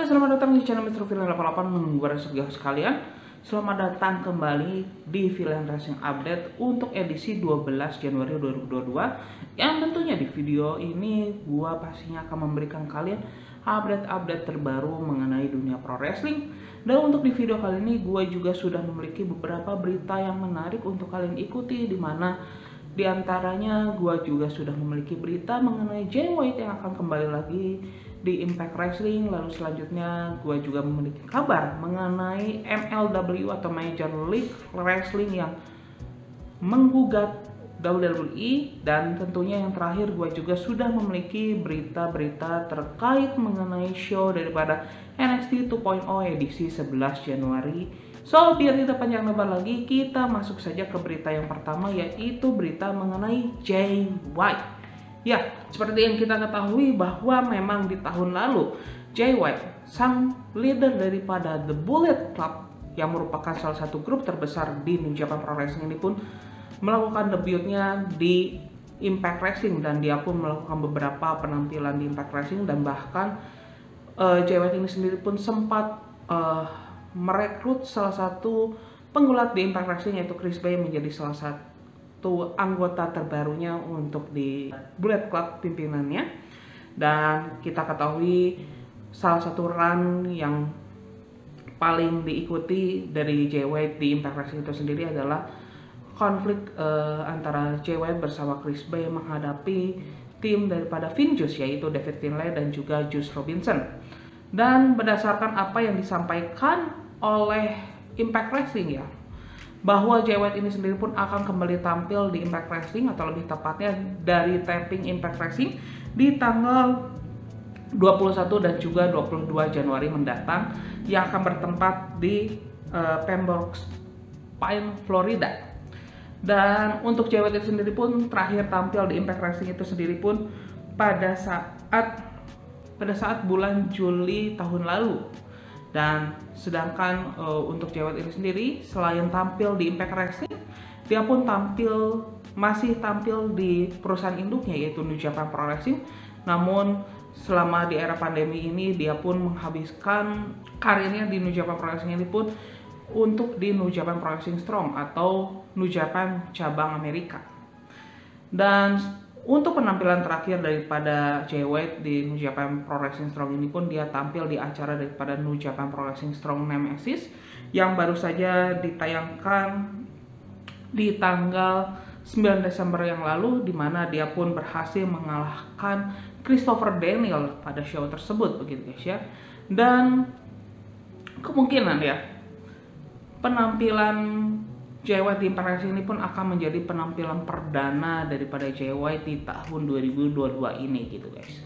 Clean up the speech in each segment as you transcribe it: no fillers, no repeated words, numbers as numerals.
selamat datang di channel Mr. Villain 88. Gue Resugiah sekalian. Selamat datang kembali di Villain Racing Update untuk edisi 12 Januari 2022. Yang tentunya di video ini gue pastinya akan memberikan kalian update-update terbaru mengenai dunia pro wrestling. Dan untuk di video kali ini gue juga sudah memiliki beberapa berita yang menarik untuk kalian ikuti, dimana di antaranya gue juga sudah memiliki berita mengenai Jay White yang akan kembali lagi di Impact Wrestling. Lalu selanjutnya gue juga memiliki kabar mengenai MLW atau Major League Wrestling yang menggugat WWE. Dan tentunya yang terakhir gue juga sudah memiliki berita-berita terkait mengenai show daripada NXT 2.0 edisi 11 Januari. So, biar tidak panjang lebar lagi, kita masuk saja ke berita yang pertama, yaitu berita mengenai Jay White. Ya, seperti yang kita ketahui bahwa memang di tahun lalu Jay White, sang leader daripada The Bullet Club yang merupakan salah satu grup terbesar di New Japan Pro Wrestling ini pun melakukan debutnya di Impact Wrestling, dan dia pun melakukan beberapa penampilan di Impact Wrestling, dan bahkan Jay White ini sendiri pun sempat merekrut salah satu penggulat di Impact Wrestling, yaitu Chris Bay, menjadi salah satu anggota terbarunya untuk di Bullet Club pimpinannya. Dan kita ketahui salah satu run yang paling diikuti dari Jay White di Impact Wrestling itu sendiri adalah konflik antara Jay White bersama Chris Bay menghadapi tim daripada Finjuice, yaitu David Finlay dan juga Juice Robinson. Dan berdasarkan apa yang disampaikan oleh Impact Wrestling, ya, bahwa Jay White ini sendiri pun akan kembali tampil di Impact Wrestling, atau lebih tepatnya dari taping Impact Wrestling di tanggal 21 dan juga 22 Januari mendatang, yang akan bertempat di Pembroke Pines, Florida. Dan untuk Jay White itu sendiri pun terakhir tampil di Impact Wrestling itu sendiri pun pada saat bulan Juli tahun lalu. Dan sedangkan untuk Jay White ini sendiri, selain tampil di Impact Wrestling, dia pun masih tampil di perusahaan induknya, yaitu New Japan Pro Wrestling. Namun selama di era pandemi ini, dia pun menghabiskan karirnya di New Japan Pro Wrestling ini pun untuk di New Japan Pro Wrestling Strong atau New Japan cabang Amerika. Dan untuk penampilan terakhir daripada Jay White di New Japan Pro Wrestling Strong ini pun dia tampil di acara daripada New Japan Pro Wrestling Strong Nemesis yang baru saja ditayangkan di tanggal 9 Desember yang lalu, di mana dia pun berhasil mengalahkan Christopher Daniel pada show tersebut, begitu guys ya. Dan kemungkinan ya penampilan Jay White di Impact Wrestling ini pun akan menjadi penampilan perdana daripada Jay White di tahun 2022 ini gitu guys.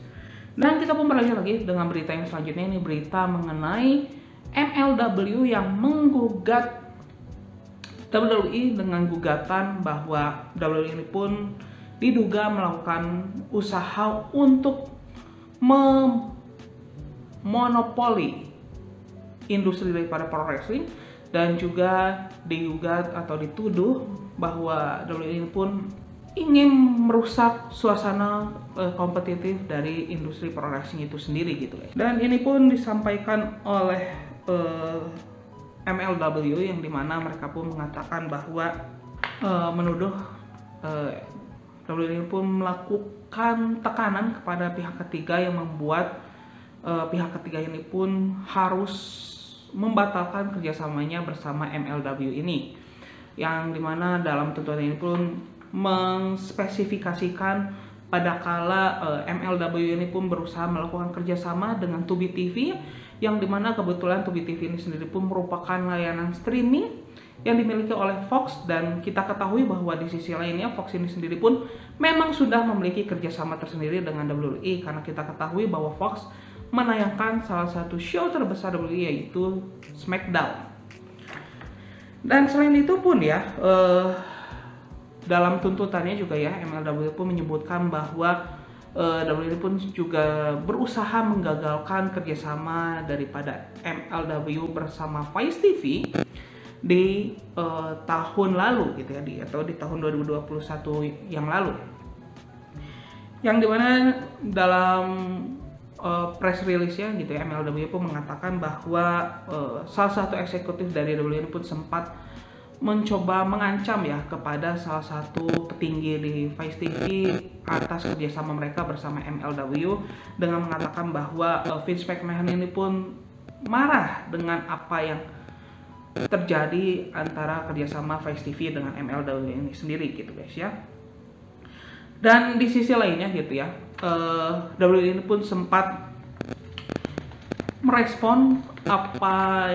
Dan kita pun berlanjut lagi dengan berita yang selanjutnya. Ini berita mengenai MLW yang menggugat WWE dengan gugatan bahwa WWE ini pun diduga melakukan usaha untuk memonopoli industri daripada pro wrestling, dan juga digugat atau dituduh bahwa WWE ini pun ingin merusak suasana kompetitif dari industri pro wrestling itu sendiri gitu guys. Dan ini pun disampaikan oleh MLW, yang dimana mereka pun mengatakan bahwa menuduh WWE ini pun melakukan tekanan kepada pihak ketiga yang membuat pihak ketiga ini pun harus membatalkan kerjasamanya bersama MLW ini, yang dimana dalam tuntutan ini pun mengspesifikasikan pada kala MLW ini pun berusaha melakukan kerjasama dengan Tubi TV, yang dimana kebetulan Tubi TV ini sendiri pun merupakan layanan streaming yang dimiliki oleh Fox. Dan kita ketahui bahwa di sisi lainnya Fox ini sendiri pun memang sudah memiliki kerjasama tersendiri dengan WWE, karena kita ketahui bahwa Fox menayangkan salah satu show terbesar WWE, yaitu SmackDown. Dan selain itu pun ya, dalam tuntutannya juga ya, MLW pun menyebutkan bahwa WWE pun juga berusaha menggagalkan kerjasama daripada MLW bersama Vice TV di tahun lalu gitu ya, atau di tahun 2021 yang lalu, yang dimana dalam press release-nya gitu ya, MLW pun mengatakan bahwa salah satu eksekutif dari WWE pun sempat mencoba mengancam ya kepada salah satu petinggi di Vice TV atas kerjasama mereka bersama MLW dengan mengatakan bahwa Vince McMahon ini pun marah dengan apa yang terjadi antara kerjasama Vice TV dengan MLW ini sendiri gitu guys ya. Dan di sisi lainnya gitu ya, WWE ini pun sempat merespon apa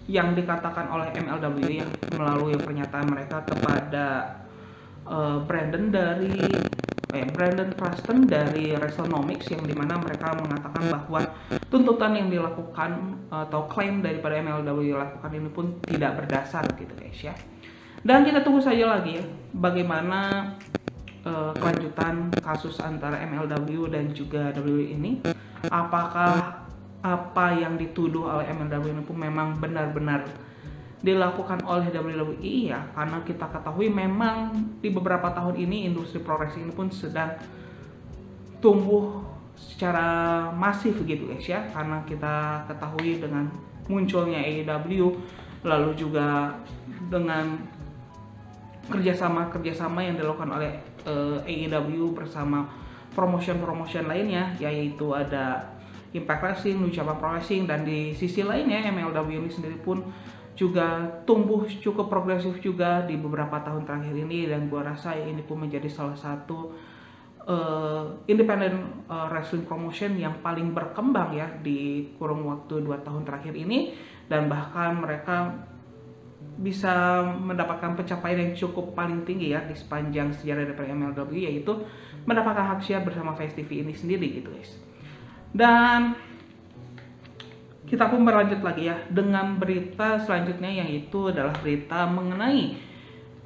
yang dikatakan oleh MLW yang melalui pernyataan mereka kepada Brandon Preston dari WrestleNomics, yang dimana mereka mengatakan bahwa tuntutan yang dilakukan atau klaim daripada MLW lakukan ini pun tidak berdasar gitu guys ya. Dan kita tunggu saja lagi ya bagaimana kelanjutan kasus antara MLW dan juga WWE ini. Apakah apa yang dituduh oleh MLW ini pun memang benar-benar dilakukan oleh WWE ya, karena kita ketahui memang di beberapa tahun ini industri pro wrestling ini pun sedang tumbuh secara masif gitu guys ya, karena kita ketahui dengan munculnya AEW, lalu juga dengan kerjasama yang dilakukan oleh AEW bersama promotion lainnya, yaitu ada Impact Wrestling, New Japan Pro Wrestling, dan di sisi lainnya MLW ini sendiri pun juga tumbuh cukup progresif juga di beberapa tahun terakhir ini, dan gua rasa ini pun menjadi salah satu independent wrestling promotion yang paling berkembang ya di kurun waktu 2 tahun terakhir ini, dan bahkan mereka bisa mendapatkan pencapaian yang cukup paling tinggi ya di sepanjang sejarah dari MLW, yaitu mendapatkan hak siar bersama Vice TV ini sendiri gitu guys. Dan kita pun berlanjut lagi ya dengan berita selanjutnya, yaitu adalah berita mengenai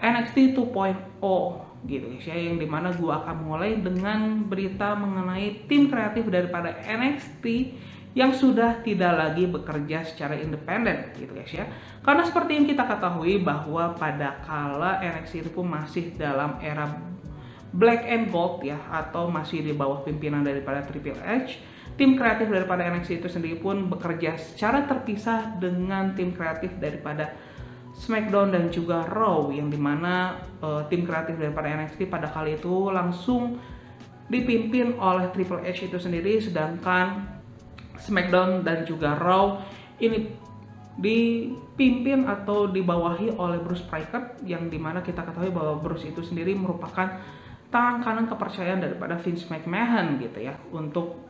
NXT 2.0 gitu guys ya, yang dimana gua akan mulai dengan berita mengenai tim kreatif daripada NXT yang sudah tidak lagi bekerja secara independen gitu guys ya. Karena seperti yang kita ketahui bahwa pada kala NXT itu pun masih dalam era Black and Gold ya, atau masih di bawah pimpinan daripada Triple H, tim kreatif daripada NXT itu sendiri pun bekerja secara terpisah dengan tim kreatif daripada SmackDown dan juga Raw, yang dimana tim kreatif daripada NXT pada kali itu langsung dipimpin oleh Triple H itu sendiri, sedangkan SmackDown dan juga Raw ini dipimpin atau dibawahi oleh Bruce Prichard, yang dimana kita ketahui bahwa Bruce itu sendiri merupakan tangan kanan kepercayaan daripada Vince McMahon gitu ya, untuk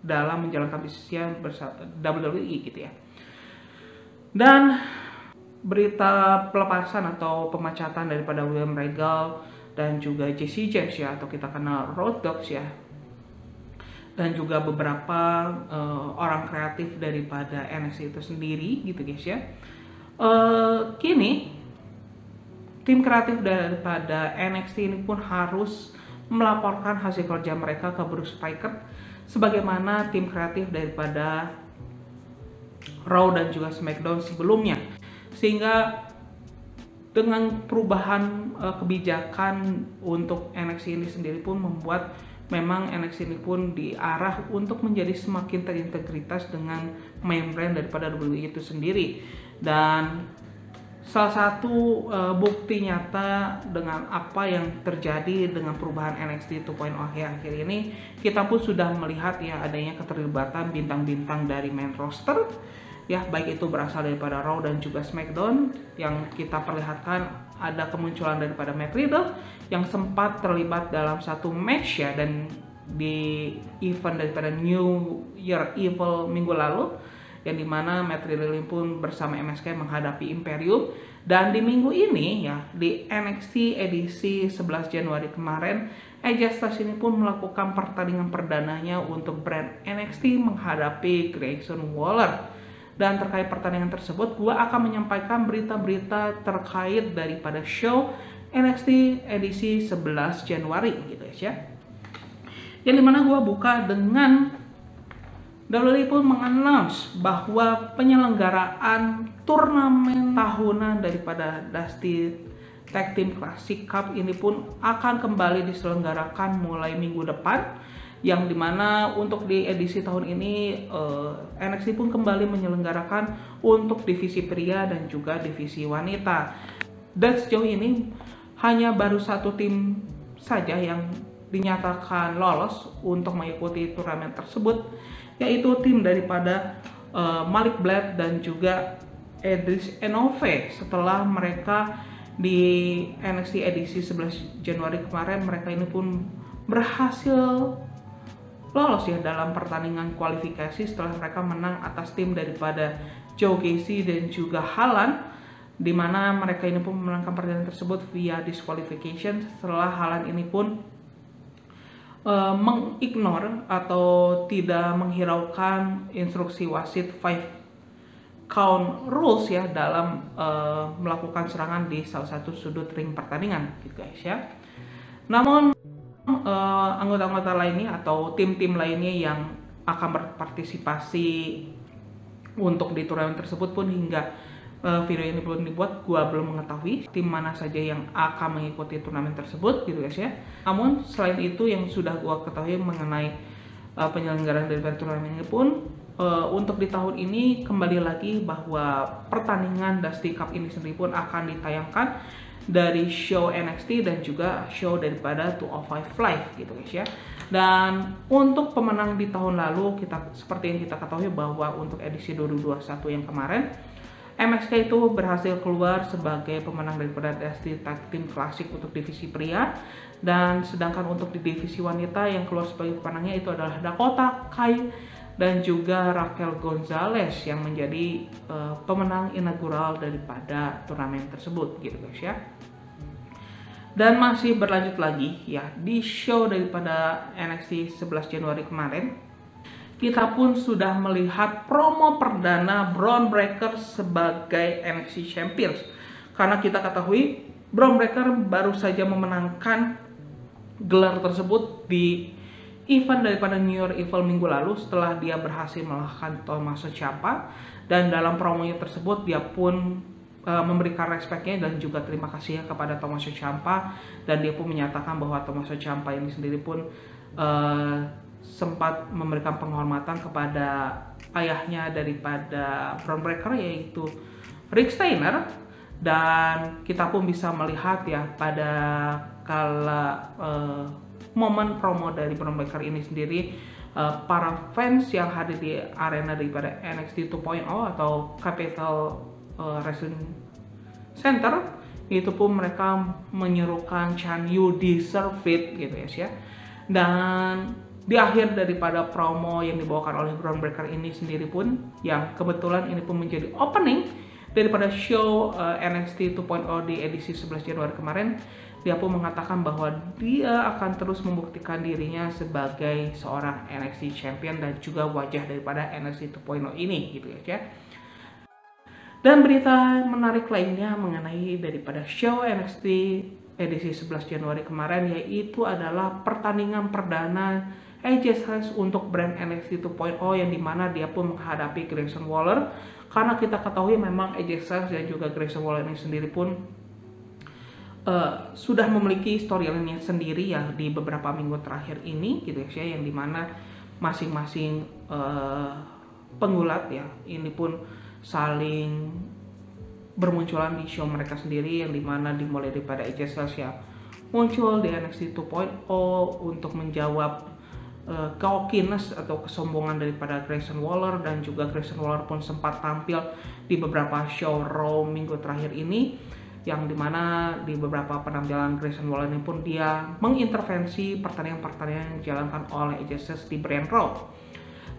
dalam menjalankan bisnisnya bersama WWE gitu ya. Dan berita pelepasan atau pemecatan daripada William Regal dan juga Jesse James ya, atau kita kenal Road Dogs ya, dan juga beberapa orang kreatif daripada NXT itu sendiri gitu guys ya. Kini tim kreatif daripada NXT ini pun harus melaporkan hasil kerja mereka ke Bruce Prichard, sebagaimana tim kreatif daripada Raw dan juga SmackDown sebelumnya. Sehingga dengan perubahan kebijakan untuk NXT ini sendiri pun membuat memang NXT ini pun diarah untuk menjadi semakin terintegritas dengan main brand daripada WWE itu sendiri. Dan salah satu bukti nyata dengan apa yang terjadi dengan perubahan NXT 2.0 akhir ini, kita pun sudah melihat ya adanya keterlibatan bintang-bintang dari main roster ya, baik itu berasal daripada Raw dan juga SmackDown. Yang kita perlihatkan ada kemunculan daripada Matt Riddle yang sempat terlibat dalam satu match ya, dan di event daripada New Year Evil minggu lalu, yang dimana Matt Riddle pun bersama MSK menghadapi Imperium. Dan di minggu ini ya, di NXT edisi 11 Januari kemarin, AJ Styles ini pun melakukan pertandingan perdananya untuk brand NXT menghadapi Grayson Waller. Dan terkait pertandingan tersebut, gua akan menyampaikan berita-berita terkait daripada show NXT edisi 11 Januari gitu guys ya. Yang dimana gua buka dengan WWE pun mengannounce bahwa penyelenggaraan turnamen tahunan daripada Dusty Tag Team Classic Cup ini pun akan kembali diselenggarakan mulai minggu depan, yang dimana untuk di edisi tahun ini NXT pun kembali menyelenggarakan untuk divisi pria dan juga divisi wanita. Dan sejauh ini hanya baru satu tim saja yang dinyatakan lolos untuk mengikuti turnamen tersebut, yaitu tim daripada Malik Blade dan juga Edris Enove. Setelah mereka di NXT edisi 11 Januari kemarin, mereka ini pun berhasil lolos ya dalam pertandingan kualifikasi setelah mereka menang atas tim daripada Joe Gacy dan juga Haaland, di mana mereka ini pun memenangkan pertandingan tersebut via disqualification setelah Haaland ini pun mengignore atau tidak menghiraukan instruksi wasit 5 count rules ya dalam melakukan serangan di salah satu sudut ring pertandingan gitu guys ya. Namun anggota-anggota lainnya atau tim-tim lainnya yang akan berpartisipasi untuk di turnamen tersebut pun hingga video ini belum dibuat, gua belum mengetahui tim mana saja yang akan mengikuti turnamen tersebut gitu guys ya. Namun selain itu yang sudah gua ketahui mengenai penyelenggaraan dari turnamen ini pun untuk di tahun ini kembali lagi bahwa pertandingan Dusty Cup ini sendiri pun akan ditayangkan dari show NXT dan juga show daripada 205 Live gitu guys ya. Dan untuk pemenang di tahun lalu, seperti yang kita ketahui bahwa untuk edisi 2021 yang kemarin, MSK itu berhasil keluar sebagai pemenang daripada Dusty Tag Team Classic untuk divisi pria, dan sedangkan untuk di divisi wanita yang keluar sebagai pemenangnya itu adalah Dakota Kai dan juga Raquel Gonzalez yang menjadi pemenang inaugural daripada turnamen tersebut gitu guys ya. Dan masih berlanjut lagi ya di show daripada NXT 11 Januari kemarin, kita pun sudah melihat promo perdana Bron Breakker sebagai NXT Champions. Karena kita ketahui Bron Breakker baru saja memenangkan gelar tersebut di event daripada New Year Evil minggu lalu setelah dia berhasil mengalahkan Tommaso Ciampa. Dan dalam promonya tersebut dia pun memberikan respectnya dan juga terima kasih kepada Tommaso Ciampa, dan dia pun menyatakan bahwa Tommaso Ciampa ini sendiri pun sempat memberikan penghormatan kepada ayahnya daripada Bron Breakker, yaitu Rick Steiner. Dan kita pun bisa melihat ya pada kala momen promo dari Bron Breakker ini sendiri, para fans yang hadir di arena daripada NXT 2.0 atau Capital Wrestling Center itu pun mereka menyerukan chant "You Deserve It" gitu ya. Dan di akhir daripada promo yang dibawakan oleh Bron Breakker ini sendiri pun, yang kebetulan ini pun menjadi opening daripada show NXT 2.0 di edisi 11 Januari kemarin, dia pun mengatakan bahwa dia akan terus membuktikan dirinya sebagai seorang NXT Champion dan juga wajah daripada NXT 2.0 ini gitu ya. Dan berita menarik lainnya mengenai daripada show NXT edisi 11 Januari kemarin, yaitu adalah pertandingan perdana AJ Styles untuk brand NXT 2.0 yang dimana dia pun menghadapi Grayson Waller. Karena kita ketahui memang AJ Styles dan juga Grayson Waller ini sendiri pun sudah memiliki storyline-nya sendiri ya di beberapa minggu terakhir ini gitu ya, yang dimana masing-masing penggulat ya ini pun saling bermunculan di show mereka sendiri, yang dimana dimulai daripada AJ Styles ya muncul di NXT 2.0 untuk menjawab cockiness atau kesombongan daripada Grayson Waller, dan juga Grayson Waller pun sempat tampil di beberapa show Raw minggu terakhir ini, yang dimana di beberapa penampilan Grayson Waller ini pun dia mengintervensi pertandingan-pertandingan yang dijalankan oleh AJ Styles di brand Raw.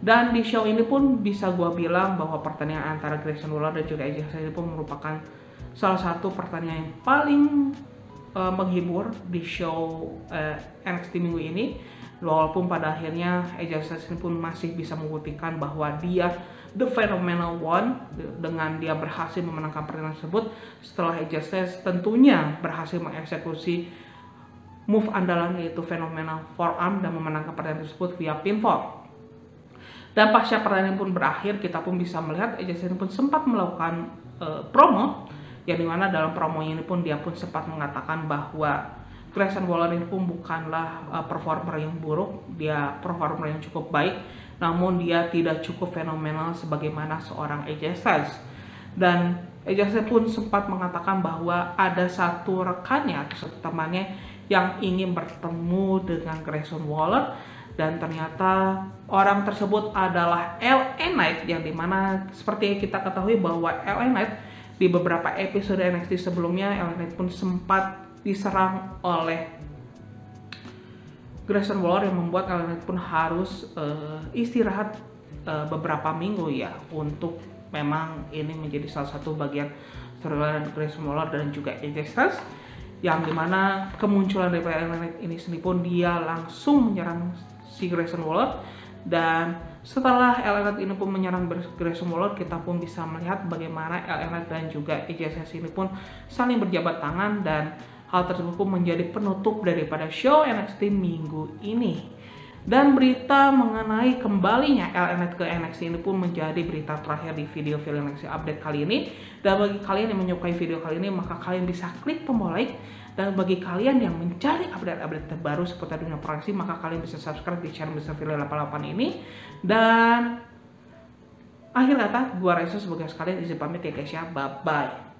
Dan di show ini pun bisa gua bilang bahwa pertandingan antara Grayson Waller dan juga AJ Styles ini pun merupakan salah satu pertandingan yang paling menghibur di show NXT minggu ini. Walaupun pada akhirnya AJ Styles ini pun masih bisa membuktikan bahwa dia the phenomenal one dengan dia berhasil memenangkan pertandingan tersebut setelah AJ Styles tentunya berhasil mengeksekusi move andalan yaitu phenomenal forearm dan memenangkan pertandingan tersebut via pinfall. Dan pasca pertandingan pun berakhir, kita pun bisa melihat AJ Styles pun sempat melakukan promo, yang dimana dalam promonya ini pun dia pun sempat mengatakan bahwa Grayson Waller ini pun bukanlah performer yang buruk, dia performer yang cukup baik, namun dia tidak cukup fenomenal sebagaimana seorang AJ Styles. Dan AJ Styles pun sempat mengatakan bahwa ada satu rekannya atau satu temannya yang ingin bertemu dengan Grayson Waller, dan ternyata orang tersebut adalah LA Knight, yang dimana seperti kita ketahui bahwa LA Knight di beberapa episode NXT sebelumnya, LA Knight pun sempat diserang oleh Grayson Waller yang membuat LA Knight pun harus istirahat beberapa minggu ya, untuk memang ini menjadi salah satu bagian storyline Grayson Waller dan juga AJ Styles, yang dimana kemunculan dari LA Knight ini sendiri pun dia langsung menyerang si Grayson Waller. Dan setelah LA Knight ini pun menyerang Grayson Waller, kita pun bisa melihat bagaimana LA Knight dan juga AJ Styles ini pun saling berjabat tangan, dan hal tersebut pun menjadi penutup daripada show NXT minggu ini. Dan berita mengenai kembalinya LA Knight ke NXT ini pun menjadi berita terakhir di video NXT update kali ini. Dan bagi kalian yang menyukai video kali ini, maka kalian bisa klik tombol like. Dan bagi kalian yang mencari update-update terbaru seputar dunia pro wrestling, maka kalian bisa subscribe di channel Mr. Phil 88 ini. Dan akhir kata, gua Reza sebagai sekalian izin pamit ya guys ya, bye bye.